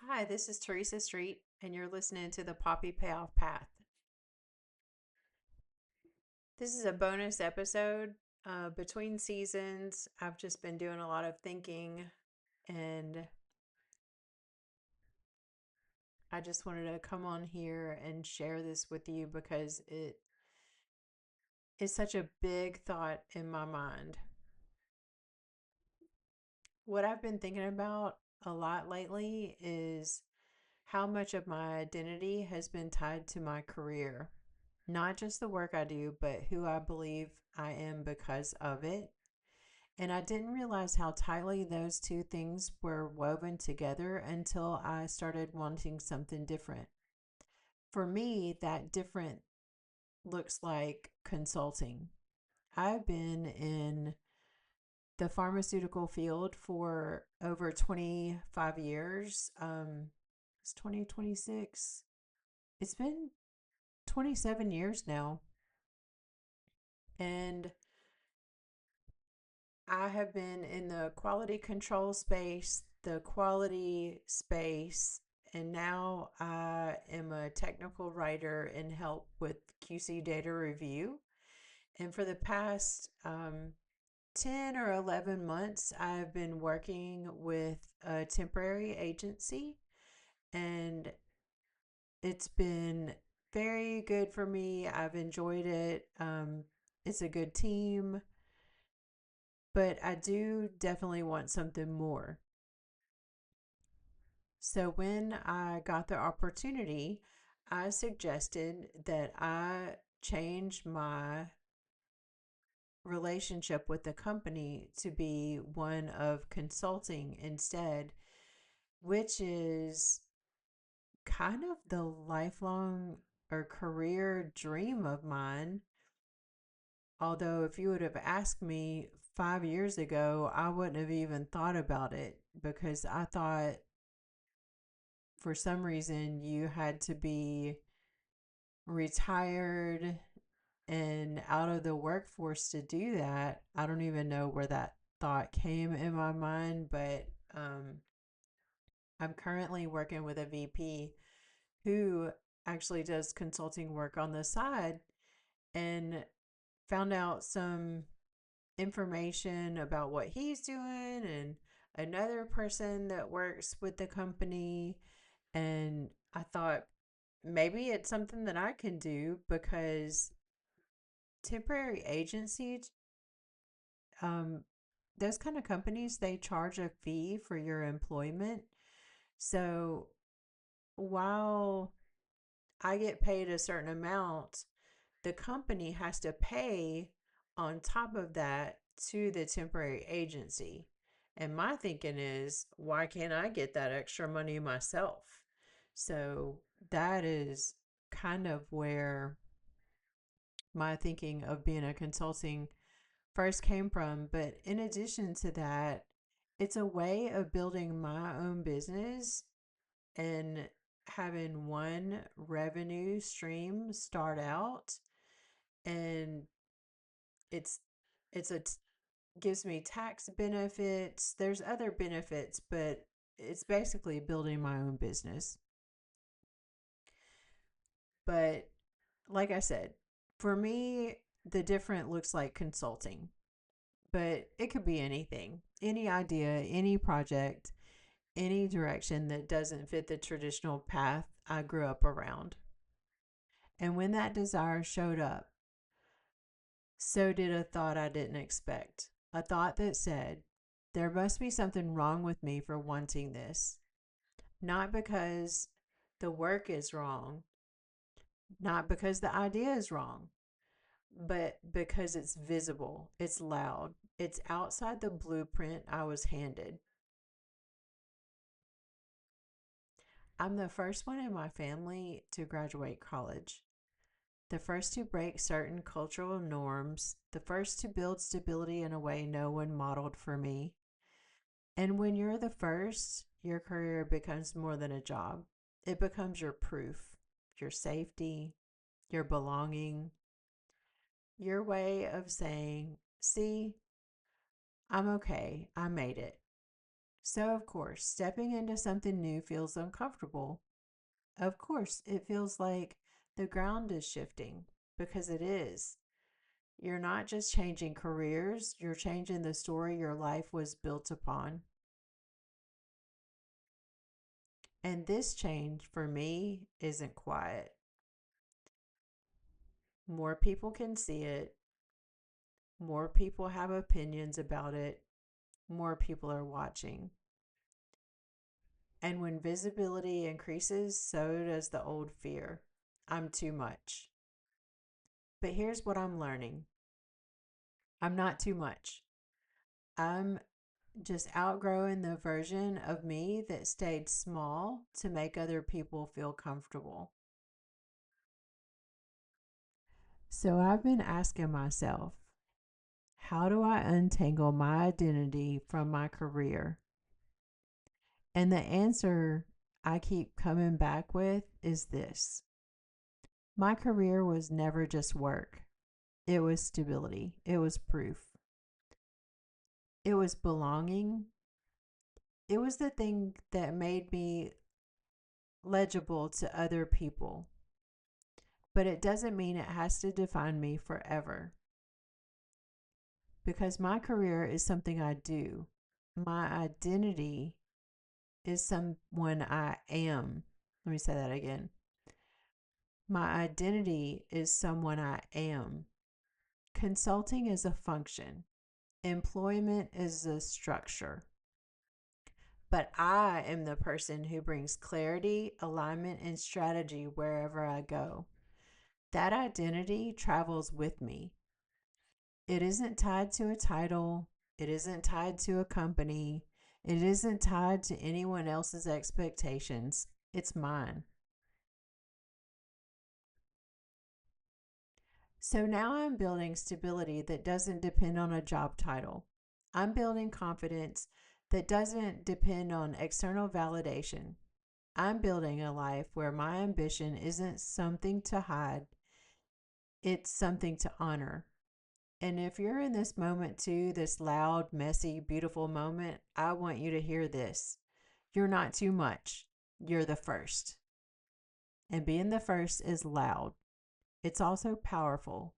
Hi, this is Teresa Street, and you're listening to the Poppy Payoff Path. This is a bonus episode. Between seasons, I've just been doing a lot of thinking, and I just wanted to come on here and share this with you because it is such a big thought in my mind. What I've been thinking about a lot lately is how much of my identity has been tied to my career. Not just the work I do, but who I believe I am because of it. And I didn't realize how tightly those two things were woven together until I started wanting something different. For me, that different looks like consulting. I've been in the pharmaceutical field for over 25 years. It's 2026. It's been 27 years now. And I have been in the quality control space, the quality space, and now I am a technical writer and help with QC data review. And for the past 10 or 11 months, I've been working with a temporary agency, and it's been very good for me. I've enjoyed it. It's a good team, but I do definitely want something more. So when I got the opportunity, I suggested that I change my relationship with the company to be one of consulting instead, which is kind of the lifelong or career dream of mine. Although, if you would have asked me 5 years ago, I wouldn't have even thought about it because I thought for some reason you had to be retired and out of the workforce to do that. I don't even know where that thought came in my mind, but I'm currently working with a VP who actually does consulting work on the side and found out some information about what he's doing and another person that works with the company. And I thought maybe it's something that I can do because temporary agencies, um, those kind of companies, they charge a fee for your employment. So while I get paid a certain amount, the company has to pay on top of that to the temporary agency. And my thinking is, why can't I get that extra money myself? So that is kind of where my thinking of being a consulting first came from. But in addition to that, it's a way of building my own business and having one revenue stream start out, and it's it's a gives me tax benefits. There's other benefits, but it's basically building my own business. But like I said, for me, the different looks like consulting, but it could be anything, any idea, any project, any direction that doesn't fit the traditional path I grew up around. And when that desire showed up, so did a thought I didn't expect. A thought that said, there must be something wrong with me for wanting this. Not because the work is wrong, not because the idea is wrong, but because it's visible, it's loud, it's outside the blueprint I was handed. I'm the first one in my family to graduate college, the first to break certain cultural norms, the first to build stability in a way no one modeled for me. And when you're the first, your career becomes more than a job. It becomes your proof, your safety, your belonging, your way of saying, see, I'm okay, I made it. So, of course, stepping into something new feels uncomfortable. Of course, it feels like the ground is shifting because it is. You're not just changing careers, you're changing the story your life was built upon. And this change for me isn't quiet. More people can see it, more people have opinions about it, more people are watching. And when visibility increases, so does the old fear. I'm too much. But here's what I'm learning: I'm not too much. I'm just outgrowing the version of me that stayed small to make other people feel comfortable. So I've been asking myself, how do I untangle my identity from my career? And the answer I keep coming back with is this: my career was never just work, it was stability, it was proof, it was belonging, it was the thing that made me legible to other people. But it doesn't mean it has to define me forever, because my career is something I do. My identity is someone I am. Let me say that again. My identity is someone I am. Consulting is a function, employment is a structure. But I am the person who brings clarity, alignment, and strategy wherever I go. That identity travels with me. It isn't tied to a title, it isn't tied to a company, it isn't tied to anyone else's expectations. It's mine. So now I'm building stability that doesn't depend on a job title. I'm building confidence that doesn't depend on external validation. I'm building a life where my ambition isn't something to hide, it's something to honor. And if you're in this moment too, this loud, messy, beautiful moment, I want you to hear this. You're not too much. You're the first. And being the first is loud. It's also powerful.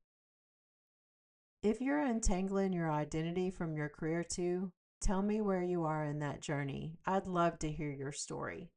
If you're untangling your identity from your career too, tell me where you are in that journey. I'd love to hear your story.